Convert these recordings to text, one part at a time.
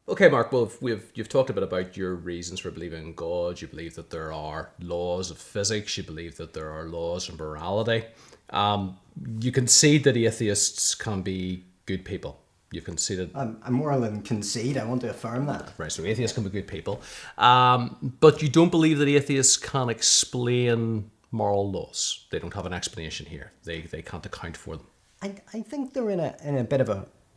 Okay, Mark. Well, you've talked a bit about your reasons for believing in God. You believe that there are laws of physics. You believe that there are laws of morality. Um, you concede that atheists can be good people. You've conceded, I'm more than concede. I want to affirm that. right? So atheists can be good people, but you don't believe that atheists can explain moral laws. They don't have an explanation here. They can't account for them. I think they're in a bit of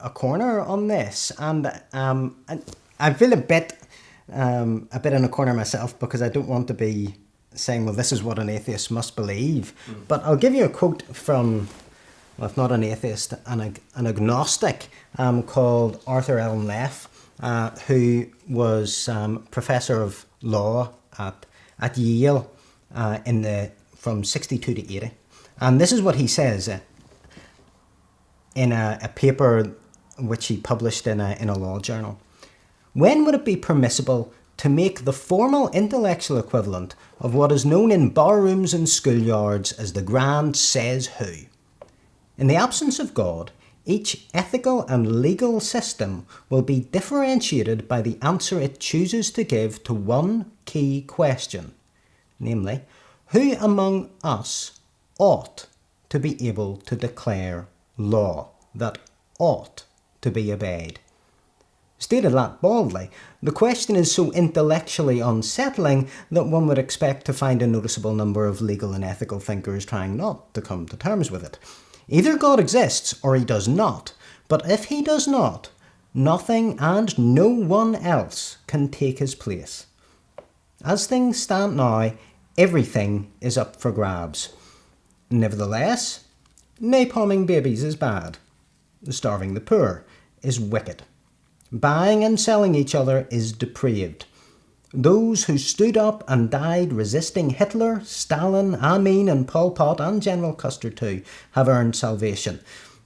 a corner on this, and I feel a bit in a corner myself because I don't want to be saying, well, this is what an atheist must believe. But I'll give you a quote from, well, if not an atheist, an agnostic called Arthur Ellen Leff, who was professor of law at Yale from 62 to 80. And this is what he says in a paper which he published in a law journal. When would it be permissible to make the formal intellectual equivalent of what is known in barrooms and schoolyards as the grand says who? In the absence of God, each ethical and legal system will be differentiated by the answer it chooses to give to one key question, namely, who among us ought to be able to declare law that ought to be obeyed? Stated that baldly, the question is so intellectually unsettling that one would expect to find a noticeable number of legal and ethical thinkers trying not to come to terms with it. Either God exists or he does not, but if he does not, nothing and no one else can take his place. As things stand now, everything is up for grabs. Nevertheless, napalming babies is bad. Starving the poor is wicked. Buying and selling each other is depraved. Those who stood up and died resisting Hitler, Stalin, Amin and Pol Pot and General Custer too have earned salvation.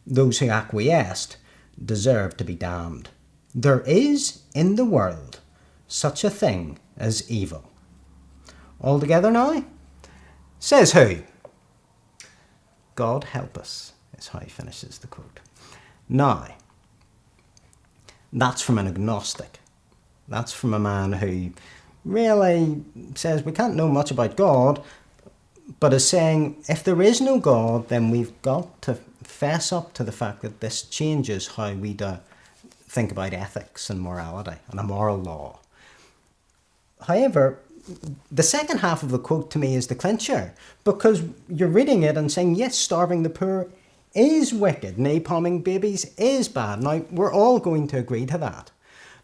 Those who acquiesced deserve to be damned. There is in the world such a thing as evil. All together now? Says who? God help us, is how he finishes the quote. Now, that's from an agnostic. That's from a man who really says we can't know much about God, but is saying if there is no God, then we've got to fess up to the fact that this changes how we think about ethics and morality and a moral law. However, the second half of the quote to me is the clincher, because you're reading it and saying, yes, starving the poor is wicked, napalming babies is bad. Now, we're all going to agree to that.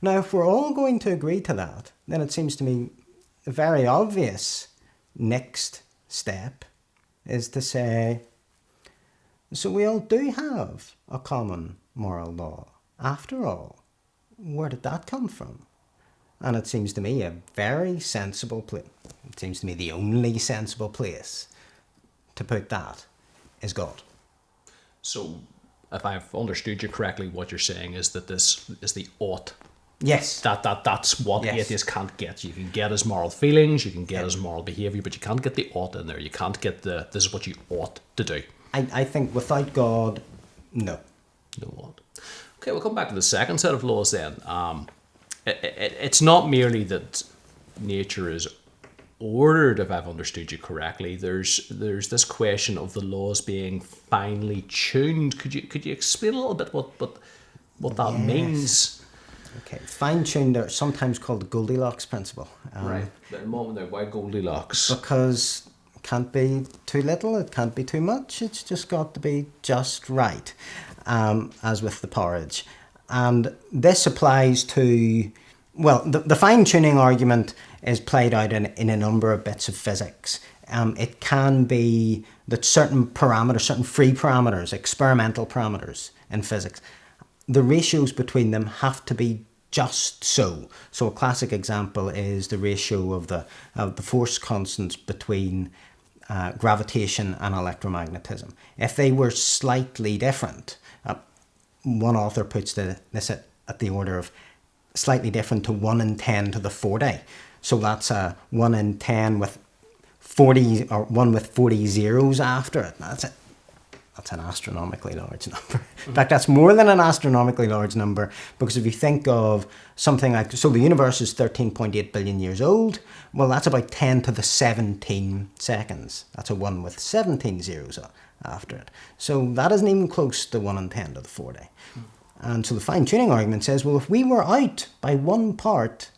Now, if we're all going to agree to that, then it seems to me a very obvious next step is to say, so we all do have a common moral law. After all, where did that come from? And it seems to me a very sensible place. It seems to me the only sensible place to put that is God. So, if I've understood you correctly, what you're saying is that this is the ought. Yes. That's what Yes. atheists can't get. You can get his moral feelings, you can get his moral behaviour, but you can't get the ought in there. You can't get this is what you ought to do. I think without God, no. No ought. Okay, we'll come back to the second set of laws then. It's not merely that nature is ordered, if I've understood you correctly. There's this question of the laws being finely tuned. Could you explain a little bit what that means? Okay, fine-tuned, or sometimes called the Goldilocks principle. Right. At the moment there, why Goldilocks? Because it can't be too little, it can't be too much, it's just got to be just right, as with the porridge. And this applies to, well, the fine-tuning argument is played out in a number of bits of physics. It can be that certain parameters, certain free parameters, experimental parameters in physics, the ratios between them have to be just so. So a classic example is the ratio of the force constants between gravitation and electromagnetism. If they were slightly different, one author puts this at the order of slightly different to 1 in 10 to the 40. So that's a 1 in 10 with 40, or 1 with 40 zeros after it. That's it. that's an astronomically large number. In fact, that's more than an astronomically large number, because if you think of something like, so the universe is 13.8 billion years old, well, that's about 10 to the 17 seconds. That's a 1 with 17 zeros after it. So that isn't even close to 1 in 10 to the 40. And so the fine-tuning argument says, well, if we were out by 1 part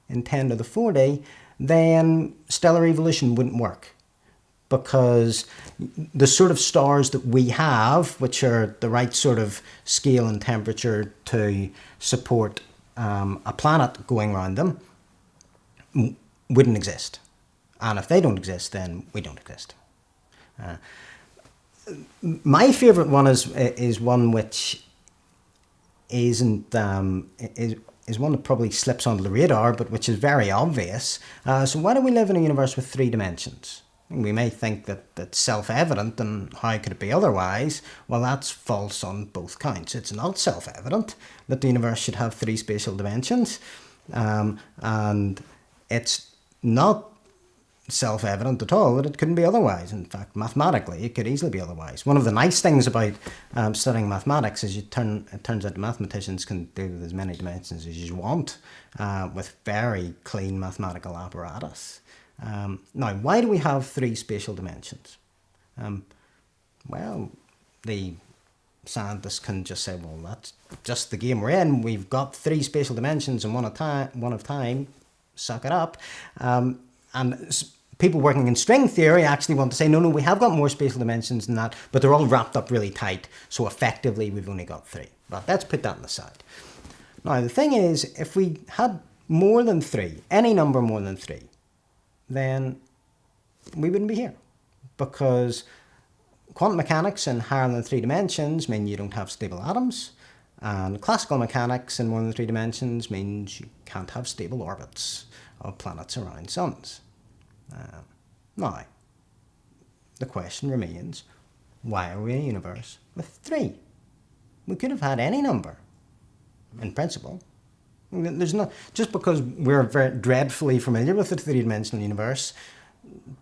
in 10 to the 40, then stellar evolution wouldn't work. Because the sort of stars that we have, which are the right sort of scale and temperature to support a planet going around them, wouldn't exist. And if they don't exist, then we don't exist. My favourite one is one which isn't is one that probably slips under the radar, but which is very obvious. So why do we live in a universe with 3 dimensions? We may think that that's self-evident, and how could it be otherwise? Well, that's false on both counts. It's not self-evident that the universe should have 3 spatial dimensions, and it's not self-evident at all that it couldn't be otherwise. In fact, mathematically, it could easily be otherwise. One of the nice things about studying mathematics is it turns out mathematicians can do with as many dimensions as you want with very clean mathematical apparatus. Now, why do we have 3 spatial dimensions? Well, the scientists can just say, well, that's just the game we're in. We've got 3 spatial dimensions and one of time. Suck it up. And people working in string theory actually want to say, no, we have got more spatial dimensions than that, but they're all wrapped up really tight. So effectively, we've only got 3. But let's put that on the side. Now, the thing is, if we had more than 3, any number more than 3, then we wouldn't be here, because quantum mechanics in higher than 3 dimensions mean you don't have stable atoms, and classical mechanics in more than 3 dimensions means you can't have stable orbits of planets around suns. Now, the question remains, why are we in a universe with 3? We could have had any number, in principle. There's not, just because we're very dreadfully familiar with the 3-dimensional universe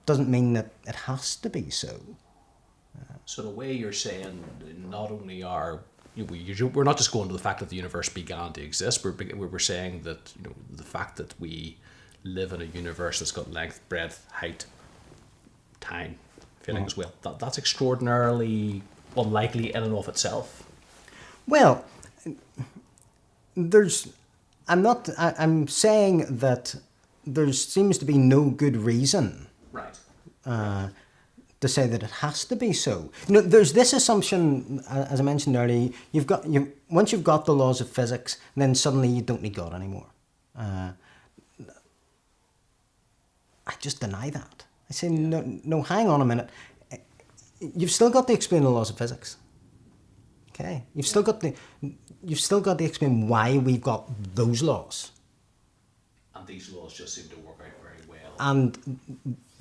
doesn't mean that it has to be so. So in a way, you're saying not only are we're not just going to the fact that the universe began to exist. We're saying that the fact that we live in a universe that's got length, breadth, height, time, feeling as well. That's extraordinarily unlikely in and of itself. Well, I'm saying that there seems to be no good reason to say that it has to be so. There's this assumption, as I mentioned earlier, once you've got the laws of physics, then suddenly you don't need God anymore. I just deny that. I say, no, hang on a minute. You've still got to explain the laws of physics. Okay, you've still got to explain why we've got those laws. And these laws just seem to work out very well. And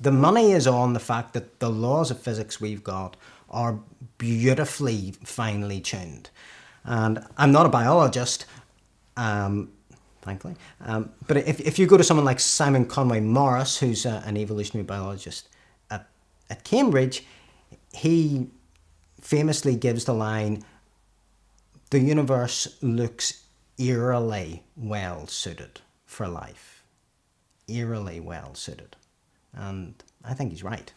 the money is on the fact that the laws of physics we've got are beautifully finely tuned. And I'm not a biologist, thankfully. But if you go to someone like Simon Conway Morris, who's an evolutionary biologist at Cambridge, he famously gives the line, "The universe looks eerily well suited for life." Eerily well suited. And I think he's right.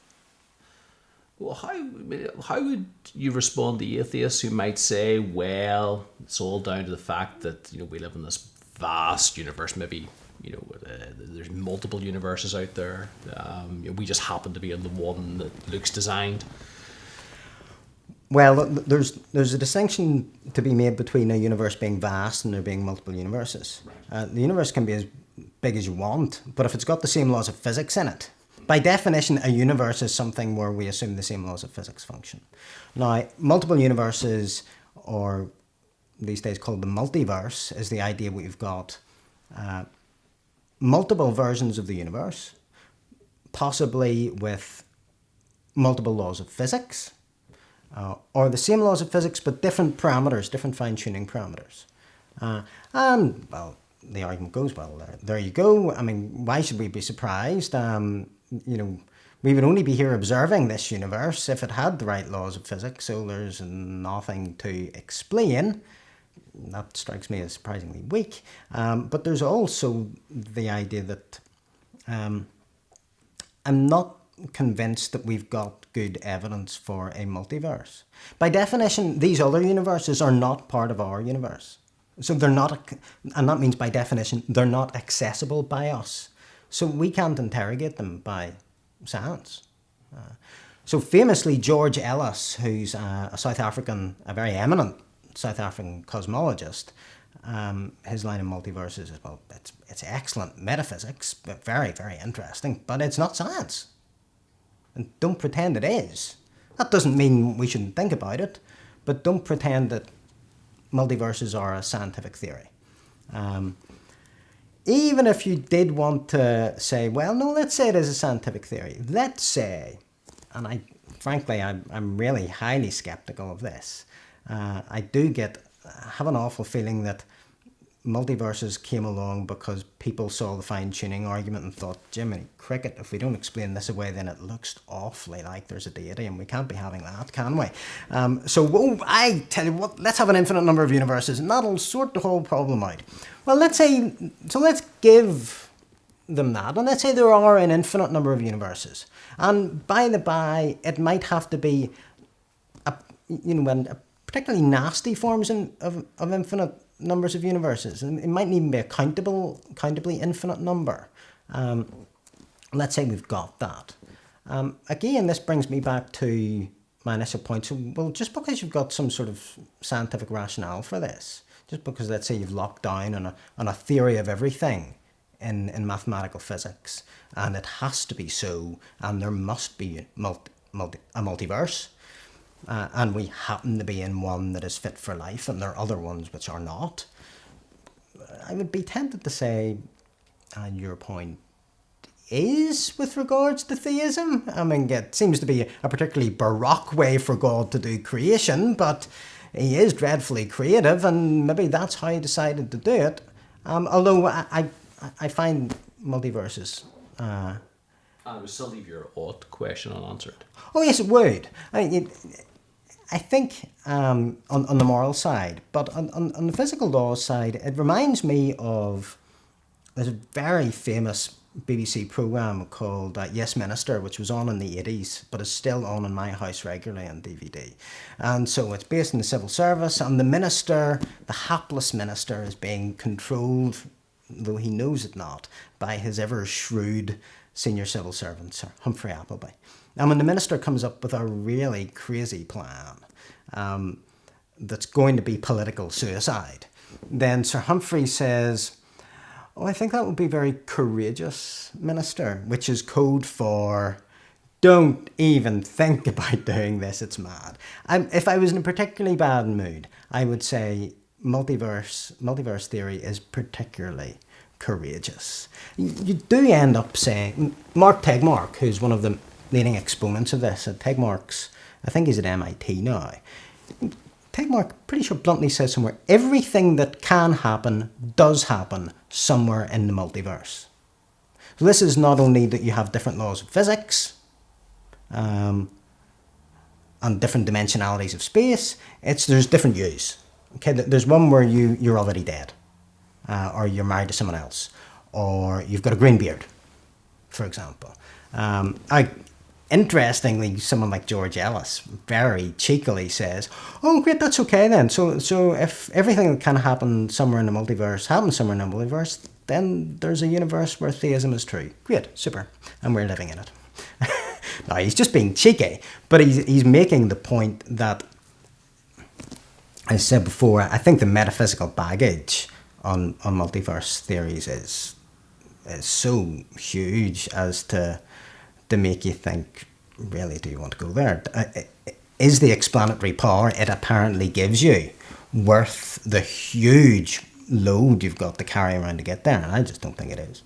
Well, how would you respond to atheists who might say, well, it's all down to the fact that we live in this vast universe, maybe there's multiple universes out there, we just happen to be in the one that Luke's designed? Well, there's a distinction to be made between a universe being vast and there being multiple universes. Right. The universe can be as big as you want, but if it's got the same laws of physics in it, by definition, a universe is something where we assume the same laws of physics function. Now, multiple universes, or these days called the multiverse, is the idea we've got multiple versions of the universe, possibly with multiple laws of physics, or the same laws of physics but different parameters, different fine-tuning parameters. And, well, the argument goes, well, there you go. I mean, why should we be surprised? We would only be here observing this universe if it had the right laws of physics, so there's nothing to explain. That strikes me as surprisingly weak. But there's also the idea that I'm not convinced that we've got good evidence for a multiverse. By definition, these other universes are not part of our universe. So they're not, and that means by definition, they're not accessible by us. So we can't interrogate them by science. So famously, George Ellis, who's a South African, a very eminent South African cosmologist, his line of multiverses is, well, it's excellent metaphysics, but very, very interesting, but it's not science. And don't pretend it is. That doesn't mean we shouldn't think about it, but don't pretend that multiverses are a scientific theory. Even if you did want to say, well, no, let's say it is a scientific theory. Let's say, and frankly, I'm really highly skeptical of this. I have an awful feeling that multiverses came along because people saw the fine-tuning argument and thought, Jiminy Cricket, if we don't explain this away, then it looks awfully like there's a deity, and we can't be having that, can we? I tell you what, let's have an infinite number of universes, and that'll sort the whole problem out. Well, let's give them that, and let's say there are an infinite number of universes. And by the by, it might have to be particularly nasty forms of infinite numbers of universes. And it mightn't even be a countably infinite number. Let's say we've got that. Again, this brings me back to my initial point. So, well, just because you've got some sort of scientific rationale for this, just because, let's say, you've locked down on a theory of everything in mathematical physics, and it has to be so, and there must be a multiverse, and we happen to be in one that is fit for life, and there are other ones which are not, I would be tempted to say, and your point is with regards to theism. I mean, it seems to be a particularly baroque way for God to do creation, but he is dreadfully creative, and maybe that's how he decided to do it. Although I find multiverses... I would still leave your ought question unanswered. Oh yes, it would. I think on the moral side, but on the physical laws side, it reminds me of, there's a very famous BBC programme called Yes Minister, which was on in the 80s, but is still on in my house regularly on DVD. And so it's based in the civil service, and the minister, the hapless minister, is being controlled, though he knows it not, by his ever-shrewd senior civil servant, Sir Humphrey Appleby. And when the minister comes up with a really crazy plan that's going to be political suicide, then Sir Humphrey says, oh, I think that would be very courageous, Minister, which is code for, don't even think about doing this, it's mad. If I was in a particularly bad mood, I would say multiverse theory is particularly courageous. You do end up saying, Mark Tegmark, who's one of the leading exponents of this, at Tegmark's, I think he's at MIT now, Tegmark pretty sure bluntly says somewhere, everything that can happen does happen somewhere in the multiverse. So this is not only that you have different laws of physics and different dimensionalities of space, there's different yous. Okay, there's one where you're already dead, or you're married to someone else, or you've got a green beard, for example. Interestingly, someone like George Ellis very cheekily says, oh, great, that's okay then. So if everything that can happen somewhere in the multiverse happens somewhere in the multiverse, then there's a universe where theism is true. Great, super, and we're living in it. Now, he's just being cheeky, but he's making the point that, as I said before, I think the metaphysical baggage on multiverse theories is so huge as to make you think, really, do you want to go there? Is the explanatory power it apparently gives you worth the huge load you've got to carry around to get there? And I just don't think it is.